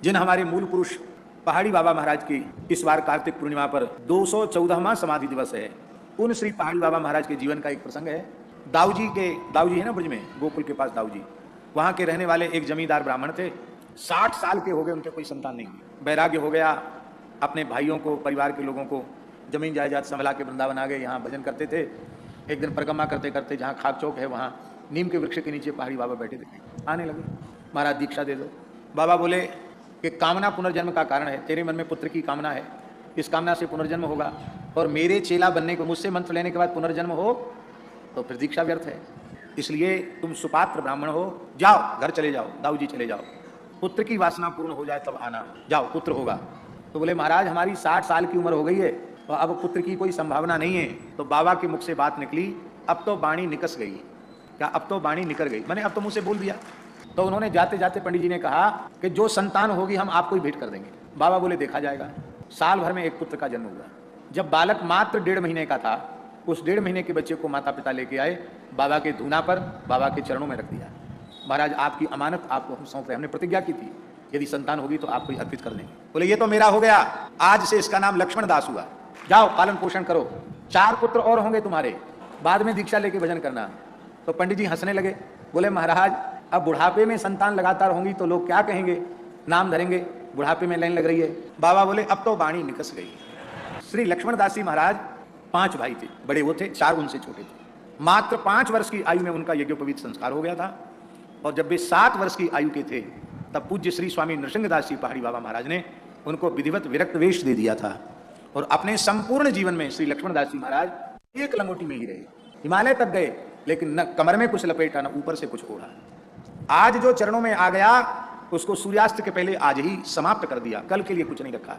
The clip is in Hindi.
जिन हमारे मूल पुरुष पहाड़ी बाबा महाराज की इस बार कार्तिक पूर्णिमा पर 214वां समाधि दिवस है, उन श्री पहाड़ी बाबा महाराज के जीवन का एक प्रसंग है। दाऊजी है ना ब्रज में, गोकुल के पास दाऊजी, वहां के रहने वाले एक जमींदार ब्राह्मण थे। 60 साल के हो गए, उनके कोई संतान नहीं हुई। वैराग्य हो गया, अपने भाइयों को, परिवार के लोगों को जमीन जायदाद संभला के वृंदावन आ गए। यहाँ भजन करते थे। एक दिन परिक्रमा करते करते जहाँ खाक चौक है वहाँ नीम के वृक्ष के नीचे पहाड़ी बाबा बैठे थे। आने लगे, महाराज दीक्षा दे दो। बाबा बोले कि कामना पुनर्जन्म का कारण है, तेरे मन में पुत्र की कामना है, इस कामना से पुनर्जन्म होगा, और मेरे चेला बनने को, मुझसे मंत्र लेने के बाद पुनर्जन्म हो तो फिर दीक्षा व्यर्थ है। इसलिए तुम सुपात्र ब्राह्मण हो, जाओ घर चले जाओ, दाऊजी चले जाओ, पुत्र की वासना पूर्ण हो जाए तब आना, जाओ पुत्र होगा। तो बोले महाराज हमारी 60 साल की उम्र हो गई है और अब पुत्र की कोई संभावना नहीं है। तो बाबा के मुख से बात निकली, अब तो वाणी निकस गई। क्या अब तो वाणी निकल गई, मैंने अब तो मुंह से बोल दिया। तो उन्होंने जाते जाते पंडित जी ने कहा कि जो संतान होगी हम आपको ही भेंट कर देंगे। बाबा बोले देखा जाएगा। साल भर में एक पुत्र का जन्म हुआ। जब बालक मात्र 1.5 महीने का था, उस 1.5 महीने के बच्चे को माता पिता लेके आए, बाबा के धूना पर बाबा के चरणों में रख दिया। महाराज आपकी अमानत आपको हम सौंप रहे, हमने प्रतिज्ञा की थी यदि संतान होगी तो आपको ही अर्पित कर देंगे। बोले ये तो मेरा हो गया, आज से इसका नाम लक्ष्मण दास हुआ, जाओ पालन पोषण करो, 4 पुत्र और होंगे तुम्हारे, बाद में दीक्षा लेके भजन करना। तो पंडित जी हंसने लगे, बोले महाराज अब बुढ़ापे में संतान लगातार होंगी तो लोग क्या कहेंगे, नाम धरेंगे, बुढ़ापे में लाइन लग रही है। बाबा बोले अब तो वाणी निकस गई। श्री लक्ष्मण दास जी महाराज 5 भाई थे, बड़े वो थे, 4 उनसे छोटे थे। मात्र 5 वर्ष की आयु में उनका यज्ञोपवीत संस्कार हो गया था, और जब वे 7 वर्ष की आयु के थे तब पूज्य श्री स्वामी नृसिंहदास जी पहाड़ी बाबा महाराज ने उनको विधिवत विरक्त वेश दे दिया था। और अपने संपूर्ण जीवन में श्री लक्ष्मण दास जी महाराज एक लंगोटी में ही रहे, हिमालय तक गए, लेकिन न कमर में कुछ लपेटा न ऊपर से कुछ ओढ़ा। आज जो चरणों में आ गया उसको सूर्यास्त के पहले आज ही समाप्त कर दिया, कल के लिए कुछ नहीं रखा।